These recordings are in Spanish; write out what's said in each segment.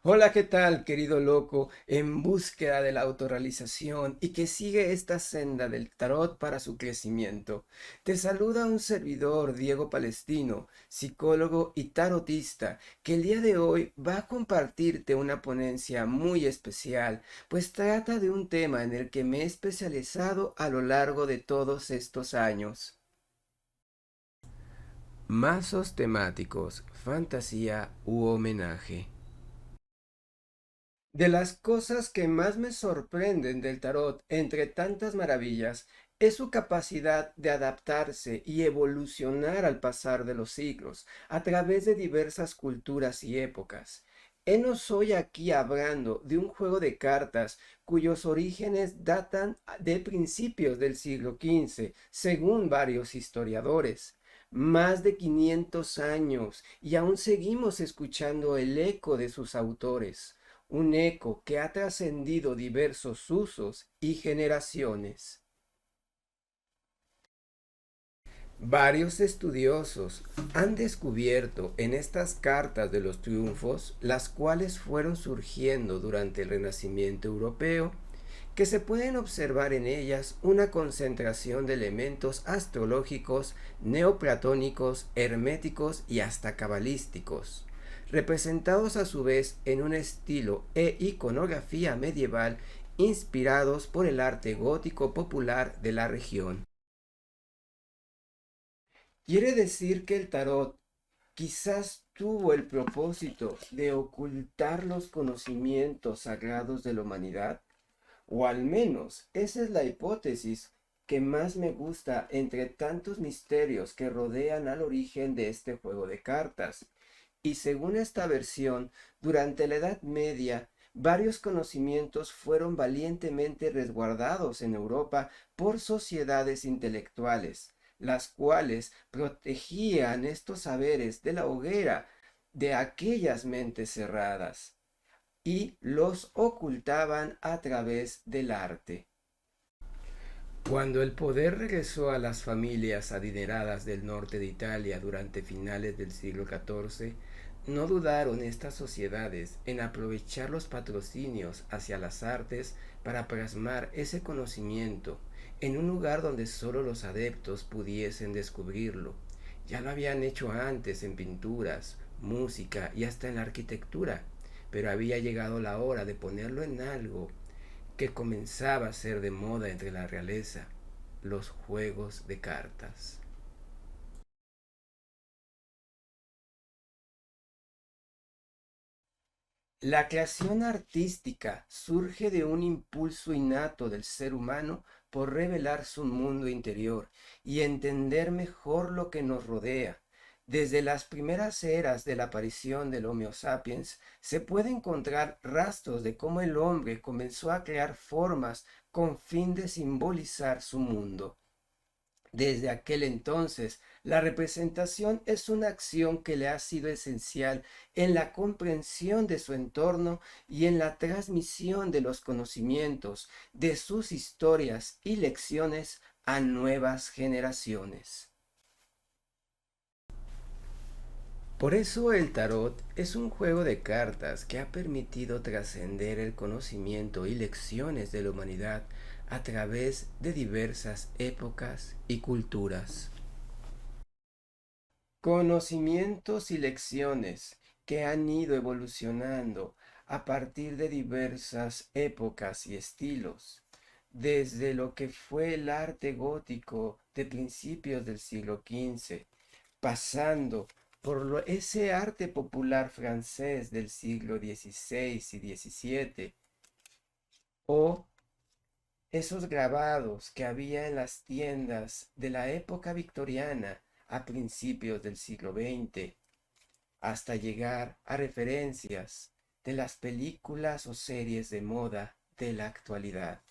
Hola, ¿qué tal, querido loco, en búsqueda de la autorrealización y que sigue esta senda del tarot para su crecimiento? Te saluda un servidor, Diego Palestino, psicólogo y tarotista, que el día de hoy va a compartirte una ponencia muy especial, pues trata de un tema en el que me he especializado a lo largo de todos estos años. Mazos temáticos, fantasía u homenaje. De las cosas que más me sorprenden del tarot, entre tantas maravillas, es su capacidad de adaptarse y evolucionar al pasar de los siglos, a través de diversas culturas y épocas. Henos hoy aquí hablando de un juego de cartas cuyos orígenes datan de principios del siglo XV, según varios historiadores. Más de 500 años y aún seguimos escuchando el eco de sus autores, un eco que ha trascendido diversos usos y generaciones. Varios estudiosos han descubierto en estas cartas de los triunfos, las cuales fueron surgiendo durante el Renacimiento europeo, que se pueden observar en ellas una concentración de elementos astrológicos, neoplatónicos, herméticos y hasta cabalísticos, representados a su vez en un estilo e iconografía medieval inspirados por el arte gótico popular de la región. Quiere decir que el tarot quizás tuvo el propósito de ocultar los conocimientos sagrados de la humanidad, o al menos esa es la hipótesis que más me gusta entre tantos misterios que rodean al origen de este juego de cartas. Y según esta versión, durante la Edad Media, varios conocimientos fueron valientemente resguardados en Europa por sociedades intelectuales, las cuales protegían estos saberes de la hoguera de aquellas mentes cerradas y los ocultaban a través del arte. Cuando el poder regresó a las familias adineradas del norte de Italia durante finales del siglo XIV, no dudaron estas sociedades en aprovechar los patrocinios hacia las artes para plasmar ese conocimiento en un lugar donde solo los adeptos pudiesen descubrirlo. Ya lo habían hecho antes en pinturas, música y hasta en la arquitectura, pero había llegado la hora de ponerlo en algo que comenzaba a ser de moda entre la realeza: los juegos de cartas. La creación artística surge de un impulso innato del ser humano por revelar su mundo interior y entender mejor lo que nos rodea. Desde las primeras eras de la aparición del Homo sapiens se puede encontrar rastros de cómo el hombre comenzó a crear formas con fin de simbolizar su mundo. Desde aquel entonces, la representación es una acción que le ha sido esencial en la comprensión de su entorno y en la transmisión de los conocimientos, de sus historias y lecciones a nuevas generaciones. Por eso el tarot es un juego de cartas que ha permitido trascender el conocimiento y lecciones de la humanidad a través de diversas épocas y culturas. Conocimientos y lecciones que han ido evolucionando a partir de diversas épocas y estilos, desde lo que fue el arte gótico de principios del siglo XV, pasando por ese arte popular francés del siglo XVI y XVII, o esos grabados que había en las tiendas de la época victoriana a principios del siglo XX, hasta llegar a referencias de las películas o series de moda de la actualidad.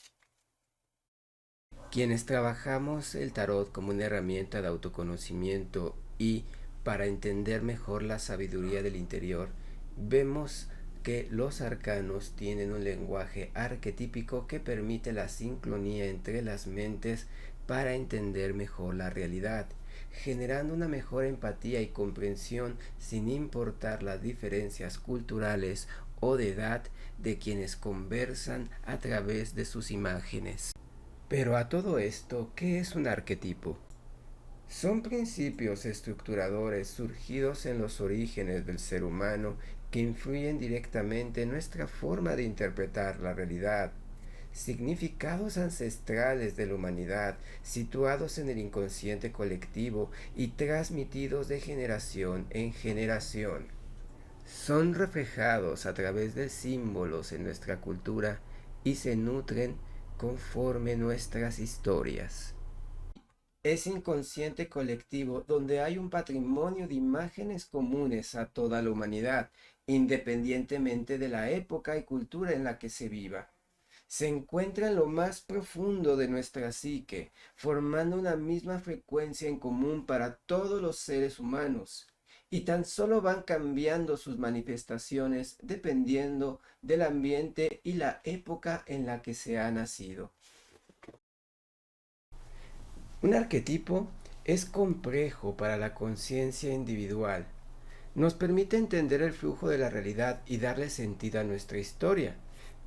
Quienes trabajamos el tarot como una herramienta de autoconocimiento y para entender mejor la sabiduría del interior, vemos que los arcanos tienen un lenguaje arquetípico que permite la sincronía entre las mentes para entender mejor la realidad, generando una mejor empatía y comprensión sin importar las diferencias culturales o de edad de quienes conversan a través de sus imágenes. Pero a todo esto, ¿qué es un arquetipo? Son principios estructuradores surgidos en los orígenes del ser humano que influyen directamente en nuestra forma de interpretar la realidad. Significados ancestrales de la humanidad situados en el inconsciente colectivo y transmitidos de generación en generación. Son reflejados a través de símbolos en nuestra cultura y se nutren conforme nuestras historias. Es inconsciente colectivo donde hay un patrimonio de imágenes comunes a toda la humanidad, independientemente de la época y cultura en la que se viva. Se encuentra en lo más profundo de nuestra psique, formando una misma frecuencia en común para todos los seres humanos, y tan solo van cambiando sus manifestaciones dependiendo del ambiente y la época en la que se ha nacido. Un arquetipo es complejo para la conciencia individual. Nos permite entender el flujo de la realidad y darle sentido a nuestra historia,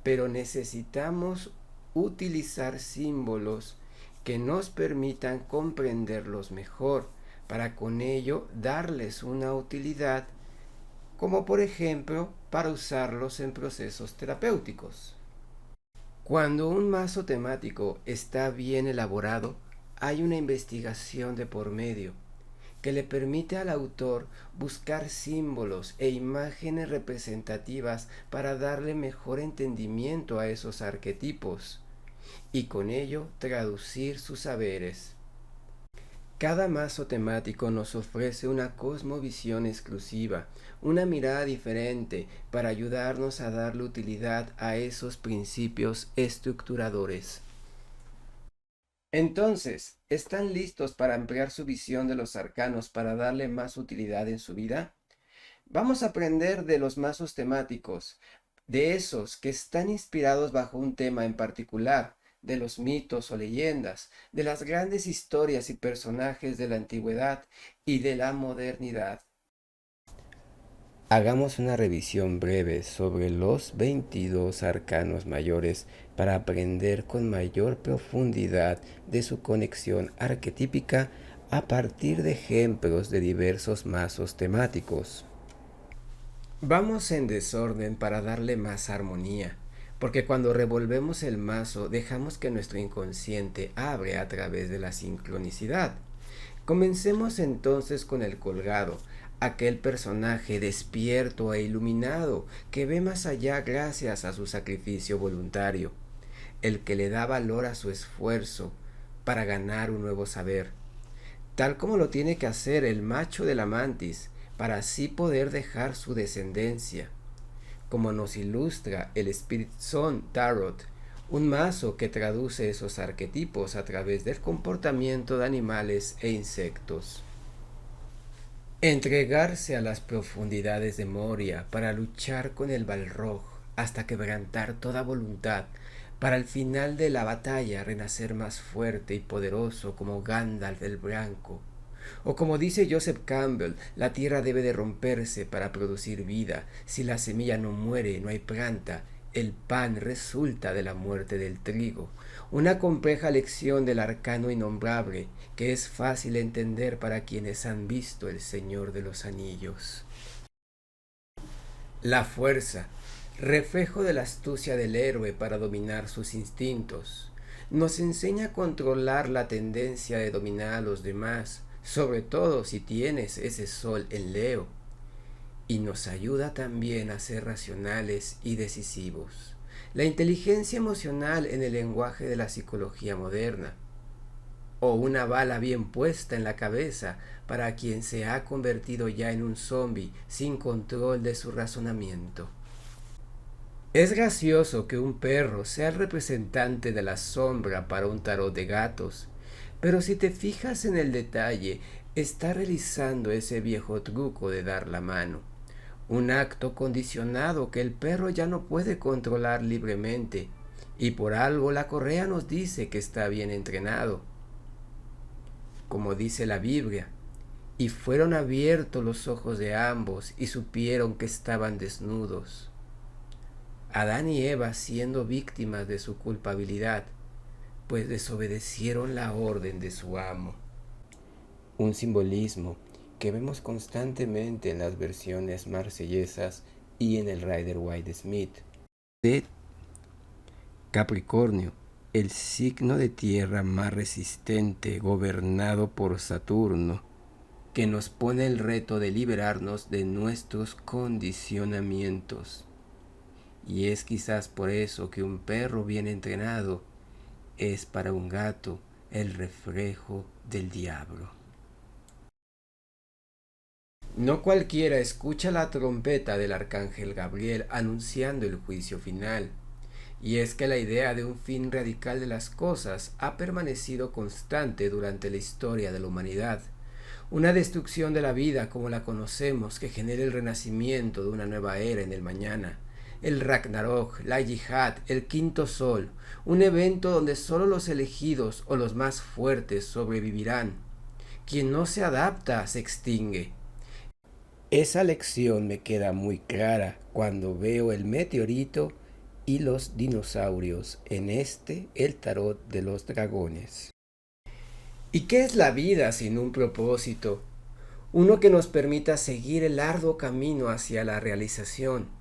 pero necesitamos utilizar símbolos que nos permitan comprenderlos mejor, para con ello darles una utilidad, como por ejemplo para usarlos en procesos terapéuticos. Cuando un mazo temático está bien elaborado, hay una investigación de por medio que le permite al autor buscar símbolos e imágenes representativas para darle mejor entendimiento a esos arquetipos y con ello traducir sus saberes. Cada mazo temático nos ofrece una cosmovisión exclusiva, una mirada diferente para ayudarnos a darle utilidad a esos principios estructuradores. Entonces, ¿están listos para ampliar su visión de los arcanos para darle más utilidad en su vida? Vamos a aprender de los mazos temáticos, de esos que están inspirados bajo un tema en particular, de los mitos o leyendas, de las grandes historias y personajes de la antigüedad y de la modernidad. Hagamos una revisión breve sobre los 22 arcanos mayores para aprender con mayor profundidad de su conexión arquetípica a partir de ejemplos de diversos mazos temáticos. Vamos en desorden para darle más armonía, porque cuando revolvemos el mazo dejamos que nuestro inconsciente abre a través de la sincronicidad. Comencemos entonces con el colgado, aquel personaje despierto e iluminado que ve más allá gracias a su sacrificio voluntario, el que le da valor a su esfuerzo para ganar un nuevo saber, tal como lo tiene que hacer el macho de la mantis para así poder dejar su descendencia, como nos ilustra el Spirit Zone Tarot, un mazo que traduce esos arquetipos a través del comportamiento de animales e insectos. Entregarse a las profundidades de Moria para luchar con el Balrog hasta quebrantar toda voluntad, para al final de la batalla renacer más fuerte y poderoso como Gandalf el Blanco. O como dice Joseph Campbell, la tierra debe de romperse para producir vida. Si la semilla no muere, no hay planta. El pan resulta de la muerte del trigo. Una compleja lección del arcano innombrable que es fácil entender para quienes han visto El Señor de los Anillos. La fuerza, reflejo de la astucia del héroe para dominar sus instintos, nos enseña a controlar la tendencia de dominar a los demás, sobre todo si tienes ese sol en Leo, y nos ayuda también a ser racionales y decisivos. La inteligencia emocional en el lenguaje de la psicología moderna, o una bala bien puesta en la cabeza para quien se ha convertido ya en un zombie sin control de su razonamiento. Es gracioso que un perro sea el representante de la sombra para un tarot de gatos, pero si te fijas en el detalle, está realizando ese viejo truco de dar la mano, un acto condicionado que el perro ya no puede controlar libremente, y por algo la correa nos dice que está bien entrenado. Como dice la Biblia, y fueron abiertos los ojos de ambos y supieron que estaban desnudos. Adán y Eva siendo víctimas de su culpabilidad, pues desobedecieron la orden de su amo. Un simbolismo que vemos constantemente en las versiones marsellesas y en el Rider-Waite-Smith. De Capricornio, el signo de tierra más resistente gobernado por Saturno, que nos pone el reto de liberarnos de nuestros condicionamientos. Y es quizás por eso que un perro bien entrenado es para un gato el reflejo del diablo. No cualquiera escucha la trompeta del arcángel Gabriel anunciando el juicio final. Y es que la idea de un fin radical de las cosas ha permanecido constante durante la historia de la humanidad. Una destrucción de la vida como la conocemos que genere el renacimiento de una nueva era en el mañana. El Ragnarok, la Yihad, el quinto sol, un evento donde solo los elegidos o los más fuertes sobrevivirán. Quien no se adapta se extingue. Esa lección me queda muy clara cuando veo el meteorito y los dinosaurios en el tarot de los dragones. ¿Y qué es la vida sin un propósito? Uno que nos permita seguir el arduo camino hacia la realización.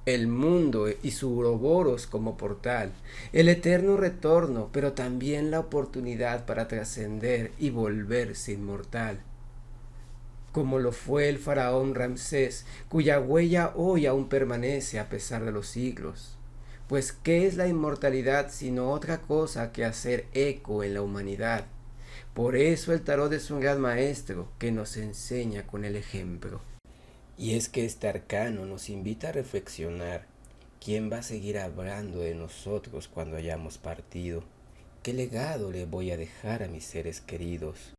El mundo y su Ouroboros como portal, el eterno retorno, pero también la oportunidad para trascender y volverse inmortal. Como lo fue el faraón Ramsés, cuya huella hoy aún permanece a pesar de los siglos. Pues, ¿qué es la inmortalidad sino otra cosa que hacer eco en la humanidad? Por eso el tarot es un gran maestro que nos enseña con el ejemplo. Y es que este arcano nos invita a reflexionar quién va a seguir hablando de nosotros cuando hayamos partido. ¿Qué legado le voy a dejar a mis seres queridos?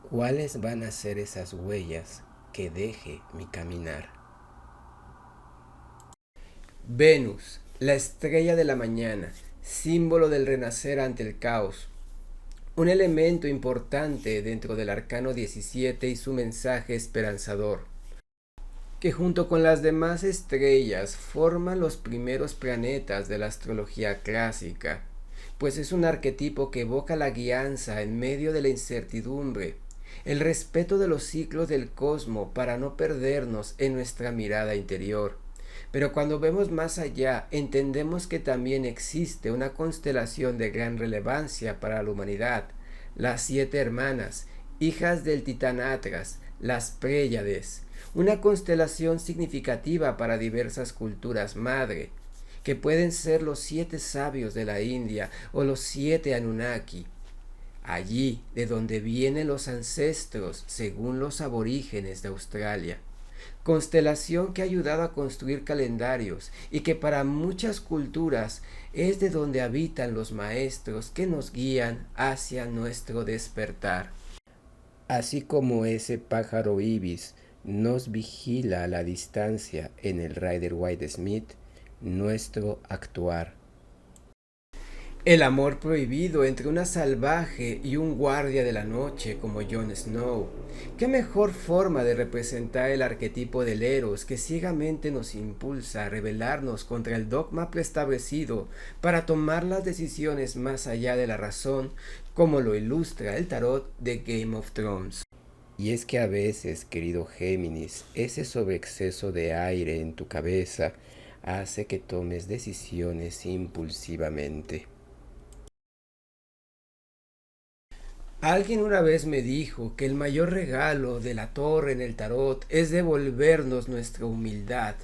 ¿Cuáles van a ser esas huellas que deje mi caminar? Venus, la estrella de la mañana, símbolo del renacer ante el caos. Un elemento importante dentro del arcano 17 y su mensaje esperanzador, que junto con las demás estrellas forman los primeros planetas de la astrología clásica, pues es un arquetipo que evoca la guianza en medio de la incertidumbre, el respeto de los ciclos del cosmos para no perdernos en nuestra mirada interior. Pero cuando vemos más allá, entendemos que también existe una constelación de gran relevancia para la humanidad, las 7 hermanas, hijas del titán Atlas, las Pléyades, una constelación significativa para diversas culturas madre, que pueden ser los 7 sabios de la India o los 7 Anunnaki, allí de donde vienen los ancestros según los aborígenes de Australia. Constelación que ha ayudado a construir calendarios y que para muchas culturas es de donde habitan los maestros que nos guían hacia nuestro despertar. Así como ese pájaro ibis nos vigila a la distancia en el Rider-Waite-Smith, nuestro actuar. El amor prohibido entre una salvaje y un guardia de la noche como Jon Snow. ¿Qué mejor forma de representar el arquetipo del Eros que ciegamente nos impulsa a rebelarnos contra el dogma preestablecido para tomar las decisiones más allá de la razón, como lo ilustra el tarot de Game of Thrones? Y es que a veces, querido Géminis, ese sobreexceso de aire en tu cabeza hace que tomes decisiones impulsivamente. Alguien una vez me dijo que el mayor regalo de la torre en el tarot es devolvernos nuestra humildad,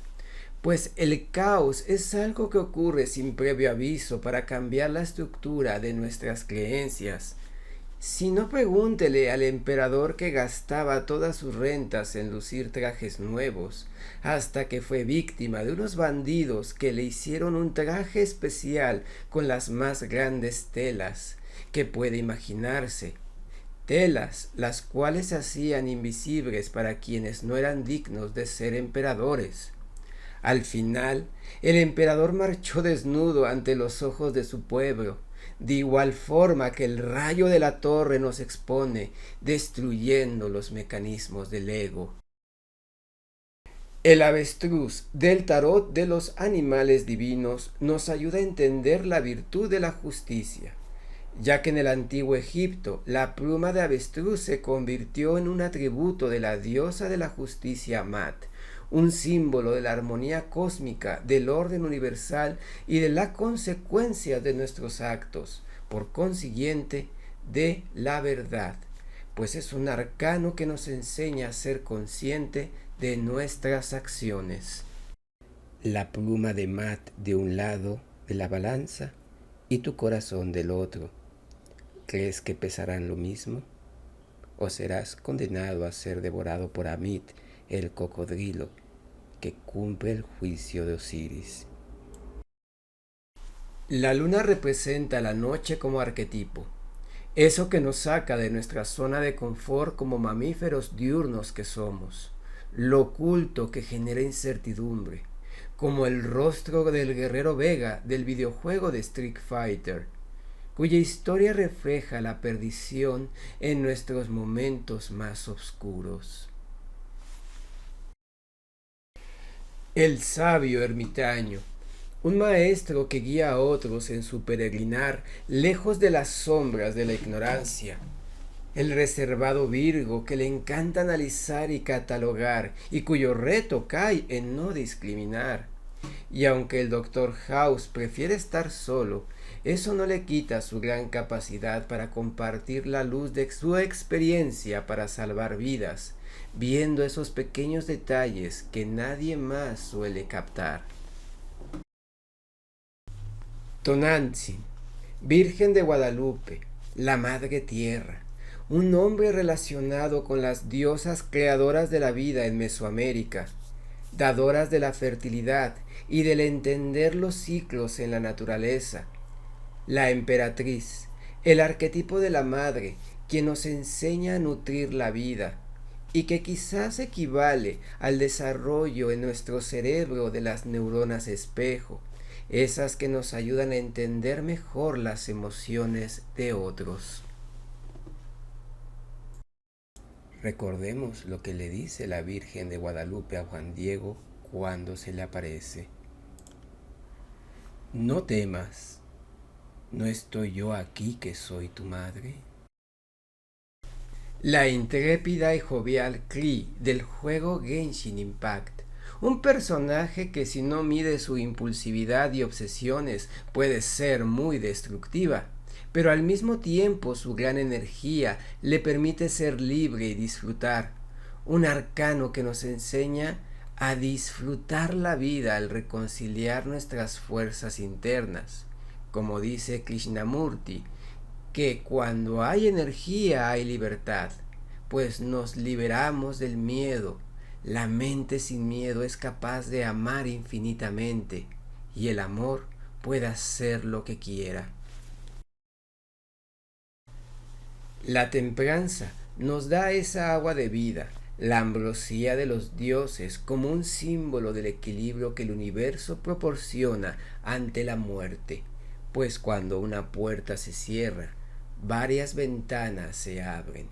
pues el caos es algo que ocurre sin previo aviso para cambiar la estructura de nuestras creencias. Si no, pregúntele al emperador que gastaba todas sus rentas en lucir trajes nuevos, hasta que fue víctima de unos bandidos que le hicieron un traje especial con las más grandes telas que puede imaginarse. Telas, las cuales se hacían invisibles para quienes no eran dignos de ser emperadores. Al final, el emperador marchó desnudo ante los ojos de su pueblo, de igual forma que el rayo de la torre nos expone, destruyendo los mecanismos del ego. El avestruz del tarot de los animales divinos nos ayuda a entender la virtud de la justicia, ya que en el antiguo Egipto la pluma de avestruz se convirtió en un atributo de la diosa de la justicia Mat, un símbolo de la armonía cósmica, del orden universal y de la consecuencia de nuestros actos, por consiguiente, de la verdad, pues es un arcano que nos enseña a ser consciente de nuestras acciones. La pluma de Mat de un lado de la balanza y tu corazón del otro. ¿Crees que pesarán lo mismo? ¿O serás condenado a ser devorado por Amit, el cocodrilo, que cumple el juicio de Osiris? La luna representa la noche como arquetipo, eso que nos saca de nuestra zona de confort como mamíferos diurnos que somos, lo oculto que genera incertidumbre, como el rostro del guerrero Vega del videojuego de Street Fighter, cuya historia refleja la perdición en nuestros momentos más oscuros. El sabio ermitaño, un maestro que guía a otros en su peregrinar lejos de las sombras de la ignorancia. El reservado Virgo que le encanta analizar y catalogar y cuyo reto cae en no discriminar. Y aunque el Dr. House prefiere estar solo, eso no le quita su gran capacidad para compartir la luz de su experiencia para salvar vidas, viendo esos pequeños detalles que nadie más suele captar. Tonantzin, Virgen de Guadalupe, la Madre Tierra, un nombre relacionado con las diosas creadoras de la vida en Mesoamérica, dadoras de la fertilidad y del entender los ciclos en la naturaleza. La emperatriz, el arquetipo de la madre, quien nos enseña a nutrir la vida, y que quizás equivale al desarrollo en nuestro cerebro de las neuronas espejo, esas que nos ayudan a entender mejor las emociones de otros. Recordemos lo que le dice la Virgen de Guadalupe a Juan Diego cuando se le aparece. No temas, ¿no estoy yo aquí que soy tu madre? La intrépida y jovial Klee del juego Genshin Impact, un personaje que si no mide su impulsividad y obsesiones puede ser muy destructiva, pero al mismo tiempo su gran energía le permite ser libre y disfrutar, un arcano que nos enseña a disfrutar la vida al reconciliar nuestras fuerzas internas, como dice Krishnamurti, que cuando hay energía hay libertad, pues nos liberamos del miedo. La mente sin miedo es capaz de amar infinitamente y el amor puede hacer lo que quiera. La templanza nos da esa agua de vida, la ambrosía de los dioses como un símbolo del equilibrio que el universo proporciona ante la muerte, pues cuando una puerta se cierra, varias ventanas se abren.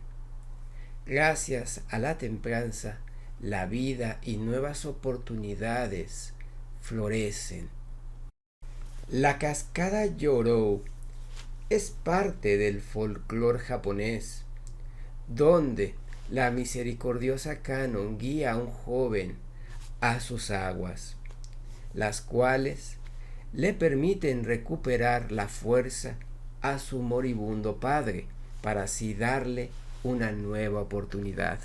Gracias a la templanza, la vida y nuevas oportunidades florecen. La cascada Yorou es parte del folclore japonés, donde la misericordiosa Kanon guía a un joven a sus aguas, las cuales le permiten recuperar la fuerza a su moribundo padre para así darle una nueva oportunidad.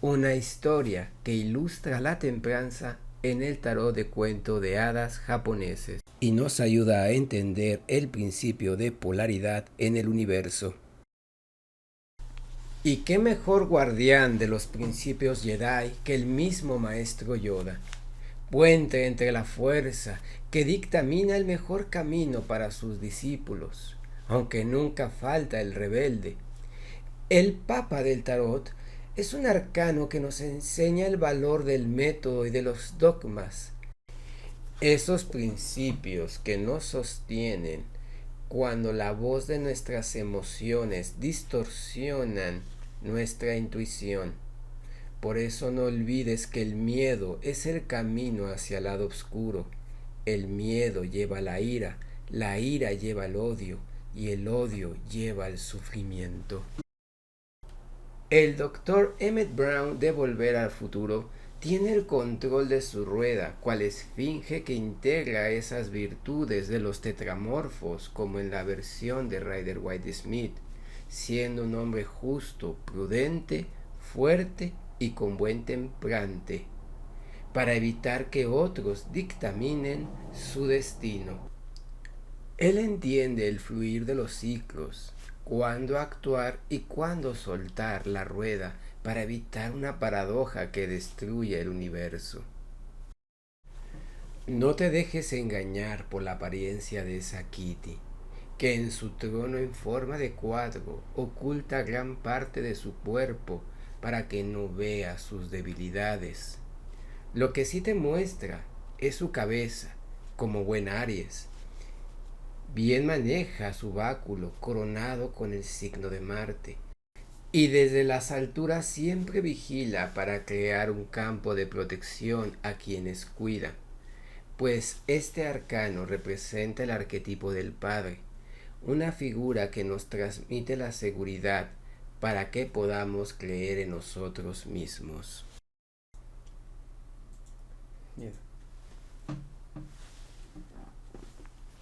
Una historia que ilustra la templanza en el tarot de cuento de hadas japoneses y nos ayuda a entender el principio de polaridad en el universo. ¿Y qué mejor guardián de los principios Jedi que el mismo maestro Yoda? Puente entre la fuerza que dictamina el mejor camino para sus discípulos, aunque nunca falta el rebelde. El Papa del Tarot es un arcano que nos enseña el valor del método y de los dogmas, esos principios que nos sostienen cuando la voz de nuestras emociones distorsionan nuestra intuición, Por eso no olvides que el miedo es el camino hacia el lado oscuro. El miedo lleva a la ira lleva al odio y el odio lleva al sufrimiento. El doctor Emmett Brown de Volver al Futuro tiene el control de su rueda, cual esfinge que integra esas virtudes de los tetramorfos, como en la versión de Rider White Smith, siendo un hombre justo, prudente, fuerte y con buen templante, para evitar que otros dictaminen su destino. Él entiende el fluir de los ciclos, cuándo actuar y cuándo soltar la rueda para evitar una paradoja que destruya el universo. No te dejes engañar por la apariencia de esa Kitty, que en su trono en forma de cuadro oculta gran parte de su cuerpo para que no veas sus debilidades. Lo que sí te muestra es su cabeza, como buen Aries. Bien maneja su báculo coronado con el signo de Marte, y desde las alturas siempre vigila para crear un campo de protección a quienes cuida, pues este arcano representa el arquetipo del Padre, una figura que nos transmite la seguridad para que podamos creer en nosotros mismos.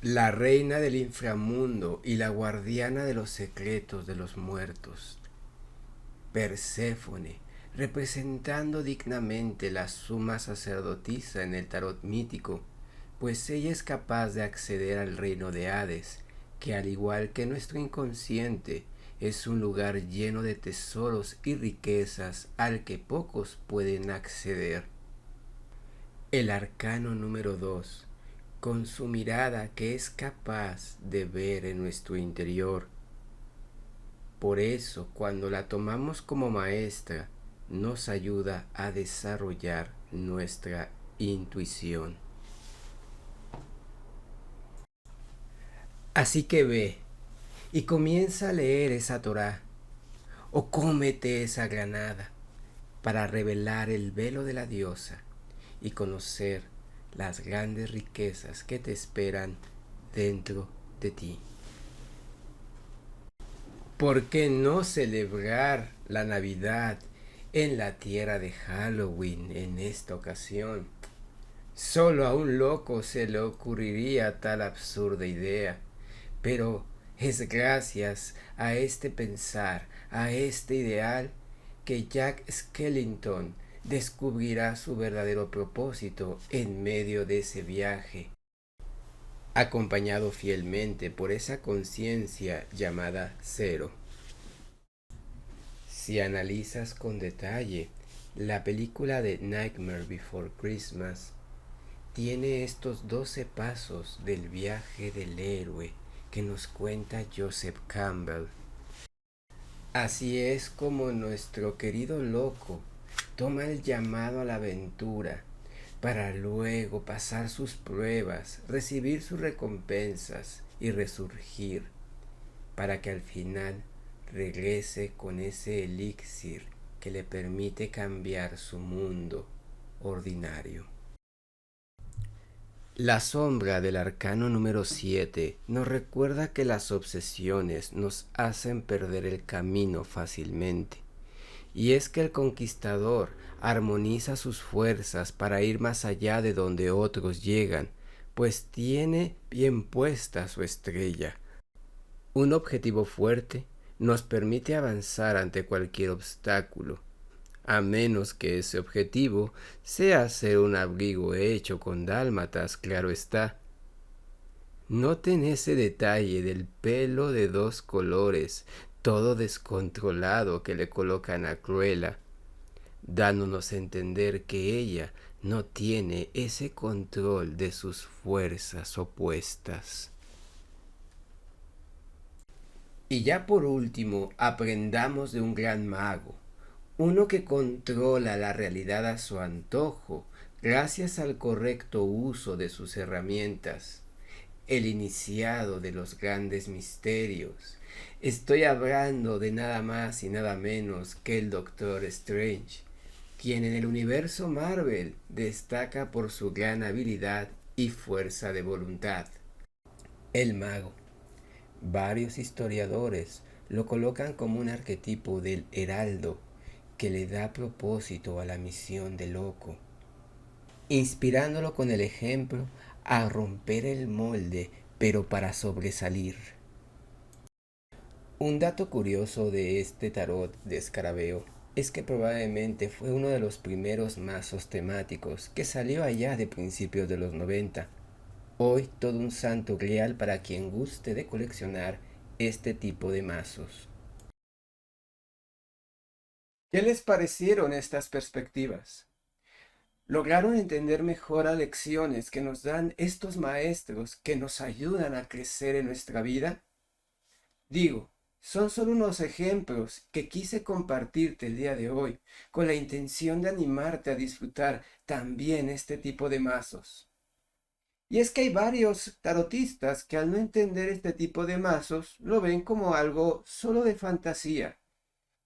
La reina del inframundo y la guardiana de los secretos de los muertos. Perséfone, representando dignamente la suma sacerdotisa en el tarot mítico, pues ella es capaz de acceder al reino de Hades, que al igual que nuestro inconsciente, es un lugar lleno de tesoros y riquezas al que pocos pueden acceder. El arcano número 2, con su mirada que es capaz de ver en nuestro interior. Por eso, cuando la tomamos como maestra, nos ayuda a desarrollar nuestra intuición. Así que ve y comienza a leer esa Torá, o cómete esa granada, para revelar el velo de la diosa y conocer las grandes riquezas que te esperan dentro de ti. ¿Por qué no celebrar la Navidad en la tierra de Halloween en esta ocasión? Solo a un loco se le ocurriría tal absurda idea, pero es gracias a este pensar, a este ideal, que Jack Skellington descubrirá su verdadero propósito en medio de ese viaje, acompañado fielmente por esa conciencia llamada cero. Si analizas con detalle, la película de Nightmare Before Christmas tiene estos 12 pasos del viaje del héroe que nos cuenta Joseph Campbell. Así es como nuestro querido loco toma el llamado a la aventura para luego pasar sus pruebas, recibir sus recompensas y resurgir, para que al final regrese con ese elixir que le permite cambiar su mundo ordinario. La sombra del arcano número 7 nos recuerda que las obsesiones nos hacen perder el camino fácilmente. Y es que el conquistador armoniza sus fuerzas para ir más allá de donde otros llegan, pues tiene bien puesta su estrella. Un objetivo fuerte nos permite avanzar ante cualquier obstáculo, a menos que ese objetivo sea hacer un abrigo hecho con dálmatas, claro está. Noten ese detalle del pelo de 2 colores, todo descontrolado, que le colocan a Cruella, dándonos a entender que ella no tiene ese control de sus fuerzas opuestas. Y ya por último, aprendamos de un gran mago, uno que controla la realidad a su antojo gracias al correcto uso de sus herramientas, el iniciado de los grandes misterios. Estoy hablando de nada más y nada menos que el Doctor Strange, quien en el universo Marvel destaca por su gran habilidad y fuerza de voluntad. El mago. Varios historiadores lo colocan como un arquetipo del heraldo que le da propósito a la misión de Loco, inspirándolo con el ejemplo a romper el molde, pero para sobresalir. Un dato curioso de este tarot de Escarabeo es que probablemente fue uno de los primeros mazos temáticos que salió allá de principios de los 90. Hoy todo un santo grial para quien guste de coleccionar este tipo de mazos. ¿Qué les parecieron estas perspectivas? ¿Lograron entender mejor las lecciones que nos dan estos maestros que nos ayudan a crecer en nuestra vida? Digo, son solo unos ejemplos que quise compartirte el día de hoy con la intención de animarte a disfrutar también este tipo de mazos. Y es que hay varios tarotistas que al no entender este tipo de mazos lo ven como algo solo de fantasía,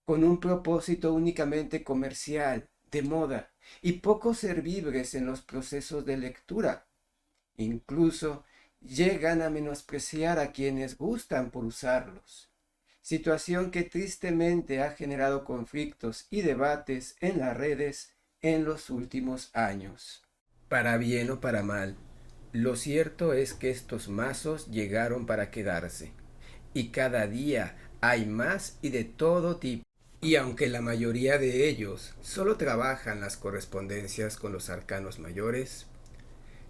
con un propósito únicamente comercial, de moda, y poco servibles en los procesos de lectura. Incluso llegan a menospreciar a quienes gustan por usarlos, situación que tristemente ha generado conflictos y debates en las redes en los últimos años. Para bien o para mal, lo cierto es que estos mazos llegaron para quedarse, y cada día hay más y de todo tipo. Y aunque la mayoría de ellos solo trabajan las correspondencias con los arcanos mayores,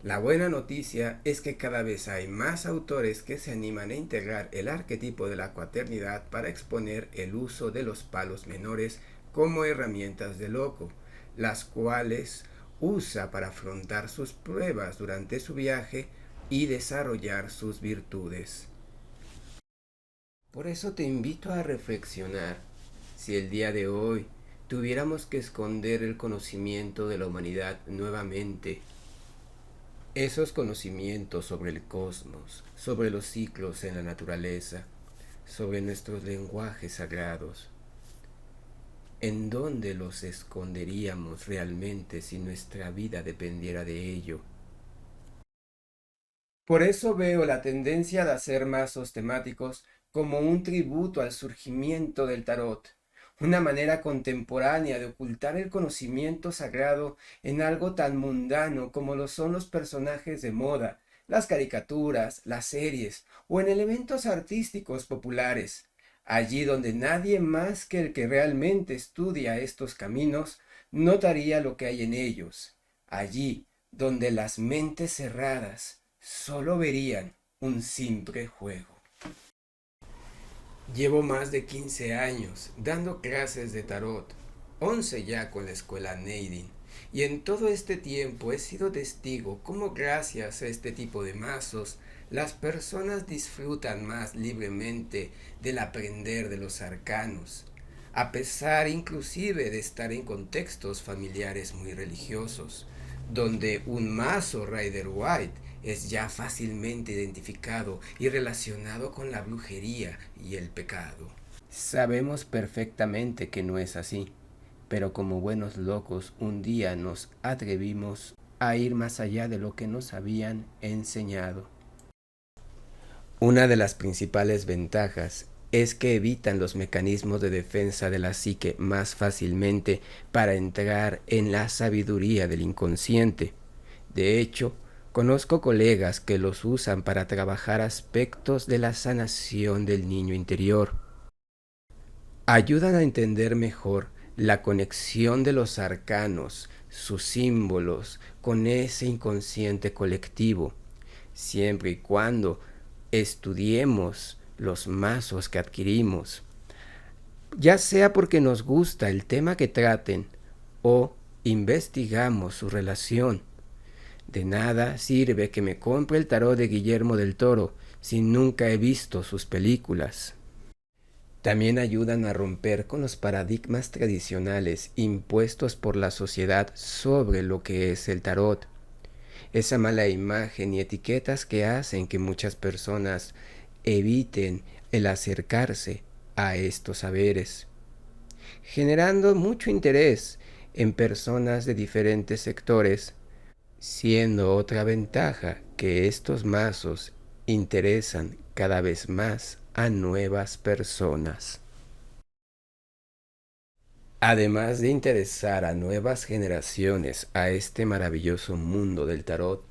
la buena noticia es que cada vez hay más autores que se animan a integrar el arquetipo de la cuaternidad para exponer el uso de los palos menores como herramientas de Loco, las cuales usa para afrontar sus pruebas durante su viaje y desarrollar sus virtudes. Por eso te invito a reflexionar. Si el día de hoy tuviéramos que esconder el conocimiento de la humanidad nuevamente, esos conocimientos sobre el cosmos, sobre los ciclos en la naturaleza, sobre nuestros lenguajes sagrados, ¿en dónde los esconderíamos realmente si nuestra vida dependiera de ello? Por eso veo la tendencia de hacer mazos temáticos como un tributo al surgimiento del tarot, una manera contemporánea de ocultar el conocimiento sagrado en algo tan mundano como lo son los personajes de moda, las caricaturas, las series o en elementos artísticos populares, allí donde nadie más que el que realmente estudia estos caminos notaría lo que hay en ellos, allí donde las mentes cerradas solo verían un simple juego. Llevo más de 15 años dando clases de tarot, 11 ya con la escuela Neidin, y en todo este tiempo he sido testigo cómo gracias a este tipo de mazos las personas disfrutan más libremente del aprender de los arcanos, a pesar inclusive de estar en contextos familiares muy religiosos, donde un mazo Rider White es ya fácilmente identificado y relacionado con la brujería y el pecado. Sabemos perfectamente que no es así, pero como buenos locos un día nos atrevimos a ir más allá de lo que nos habían enseñado. Una de las principales ventajas es que evitan los mecanismos de defensa de la psique más fácilmente para entrar en la sabiduría del inconsciente. De hecho, conozco colegas que los usan para trabajar aspectos de la sanación del niño interior. Ayudan a entender mejor la conexión de los arcanos, sus símbolos, con ese inconsciente colectivo, siempre y cuando estudiemos los mazos que adquirimos, ya sea porque nos gusta el tema que traten o investigamos su relación. De nada sirve que me compre el tarot de Guillermo del Toro si nunca he visto sus películas. También ayudan a romper con los paradigmas tradicionales impuestos por la sociedad sobre lo que es el tarot. Esa mala imagen y etiquetas que hacen que muchas personas eviten el acercarse a estos saberes, generando mucho interés en personas de diferentes sectores, siendo otra ventaja que estos mazos interesan cada vez más a nuevas personas. Además de interesar a nuevas generaciones a este maravilloso mundo del tarot,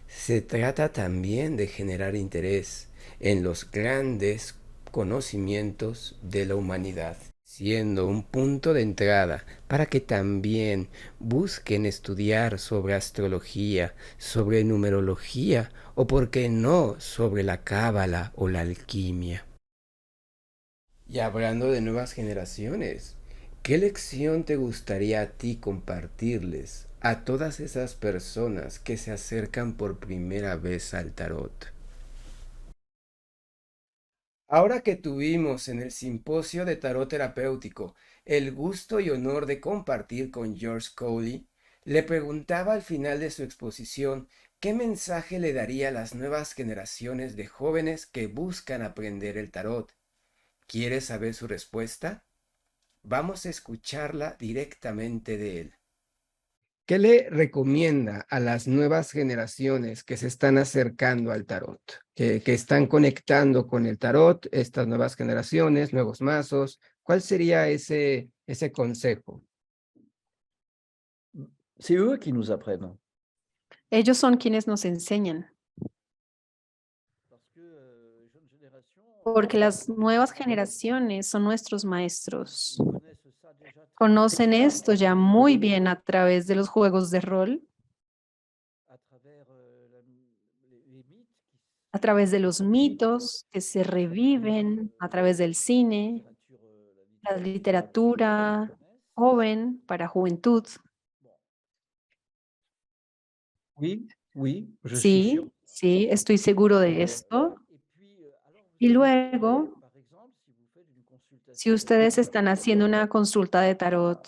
se trata también de generar interés en los grandes conocimientos de la humanidad, siendo un punto de entrada para que también busquen estudiar sobre astrología, sobre numerología o, por qué no, sobre la cábala o la alquimia. Y hablando de nuevas generaciones, ¿qué lección te gustaría a ti compartirles a todas esas personas que se acercan por primera vez al tarot? Ahora que tuvimos en el simposio de tarot terapéutico el gusto y honor de compartir con George Cowley, le preguntaba al final de su exposición qué mensaje le daría a las nuevas generaciones de jóvenes que buscan aprender el tarot. ¿Quieres saber su respuesta? Vamos a escucharla directamente de él. ¿Qué le recomienda a las nuevas generaciones que se están acercando al tarot, que están conectando con el tarot, estas nuevas generaciones, nuevos mazos? ¿Cuál sería ese consejo? C'est eux qui nous apprennent. Ellos son quienes nos enseñan, Parce que jeunes générations, porque las nuevas generaciones son nuestros maestros. connaissent ça déjà très Conocen bien esto ya muy bien a través de los juegos de rol, à travers les mythes a través de los mitos que se reviven, a través del cine, la literatura joven para juventud. Oui, oui, je suis sûr. Sí, sí, estoy seguro de esto. Et puis, alors, Y luego, par exemple, si vous faites une consultation si ustedes están haciendo una consulta de tarot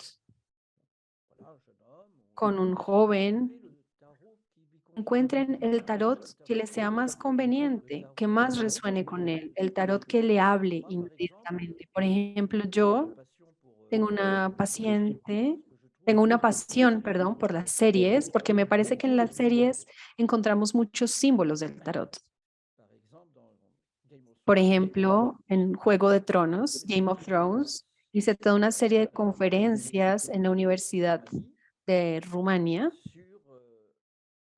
voilà, un jeune homme ou con un joven, le tarot qui lui convient. encuentren el tarot que le sea más conveniente, que más resuene con él, el tarot que le hable inmediatamente. Por ejemplo, yo tengo una paciente, tengo una pasión, perdón, por las series, porque me parece que en las series encontramos muchos símbolos del tarot. Par exemple, dans Game of Por Thrones, ejemplo, en Juego de Tronos, Game of Thrones, hice toda una serie de conferencias en la Universidad de Rumania sur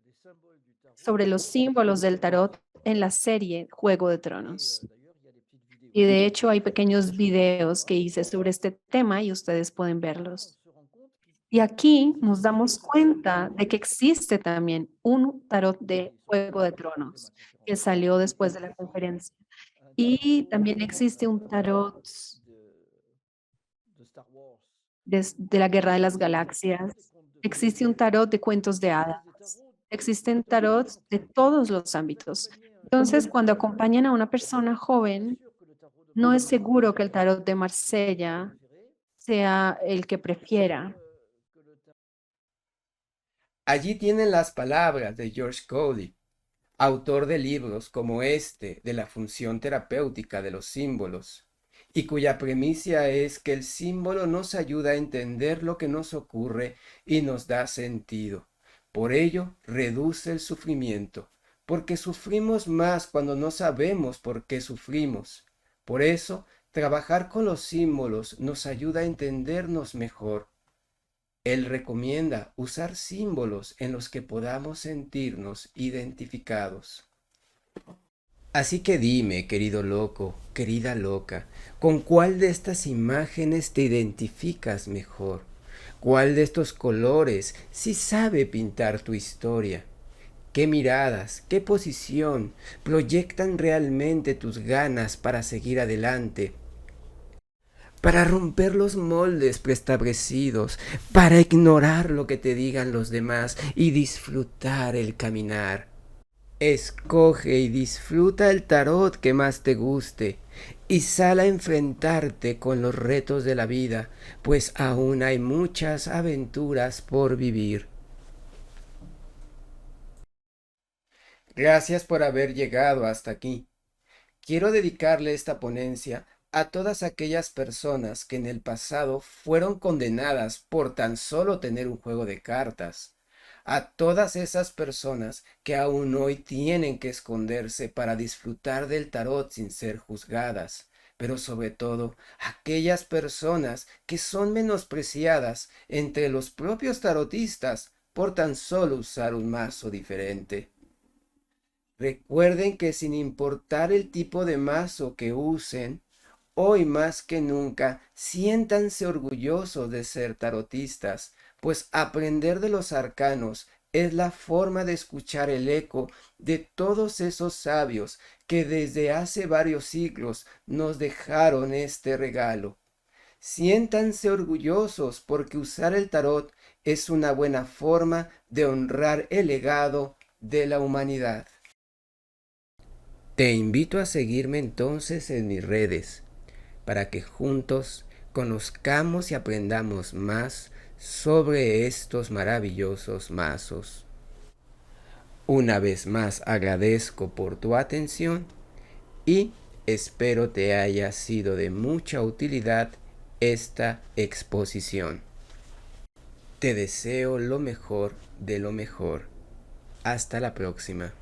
les symboles du tarot. sobre los símbolos del tarot en la serie Juego de Tronos. D'ailleurs, il y a des petites vidéos. Y de hecho hay pequeños videos que hice sobre este tema y ustedes pueden verlos. On se rend compte qu'il Y aquí nos damos cuenta de que existe también un tarot de Juego de Tronos que salió después de la conferencia. Y también existe un tarot de Star Wars. de la Guerra de las Galaxias. Existe un tarot de cuentos de hadas. Existen tarots de todos los ámbitos. Entonces, cuando acompañan a una persona joven, no es seguro que el tarot de Marsella sea el que prefiera. Allí tienen las palabras de George Cowley, autor de libros como este de la función terapéutica de los símbolos, y cuya premisa es que el símbolo nos ayuda a entender lo que nos ocurre y nos da sentido. Por ello, reduce el sufrimiento, porque sufrimos más cuando no sabemos por qué sufrimos. Por eso, trabajar con los símbolos nos ayuda a entendernos mejor. Él recomienda usar símbolos en los que podamos sentirnos identificados. Así que dime, querido loco, querida loca, ¿con cuál de estas imágenes te identificas mejor? ¿Cuál de estos colores sí sabe pintar tu historia? ¿Qué miradas, qué posición proyectan realmente tus ganas para seguir adelante? Para romper los moldes preestablecidos, para ignorar lo que te digan los demás y disfrutar el caminar. Escoge y disfruta el tarot que más te guste y sal a enfrentarte con los retos de la vida, pues aún hay muchas aventuras por vivir. Gracias por haber llegado hasta aquí. Quiero dedicarle esta ponencia a todas aquellas personas que en el pasado fueron condenadas por tan solo tener un juego de cartas, a todas esas personas que aún hoy tienen que esconderse para disfrutar del tarot sin ser juzgadas, pero sobre todo aquellas personas que son menospreciadas entre los propios tarotistas por tan solo usar un mazo diferente. Recuerden que sin importar el tipo de mazo que usen, hoy más que nunca, siéntanse orgullosos de ser tarotistas, pues aprender de los arcanos es la forma de escuchar el eco de todos esos sabios que desde hace varios siglos nos dejaron este regalo. Siéntanse orgullosos porque usar el tarot es una buena forma de honrar el legado de la humanidad. Te invito a seguirme entonces en mis redes para que juntos conozcamos y aprendamos más sobre estos maravillosos mazos. Una vez más agradezco por tu atención y espero te haya sido de mucha utilidad esta exposición. Te deseo lo mejor de lo mejor. Hasta la próxima.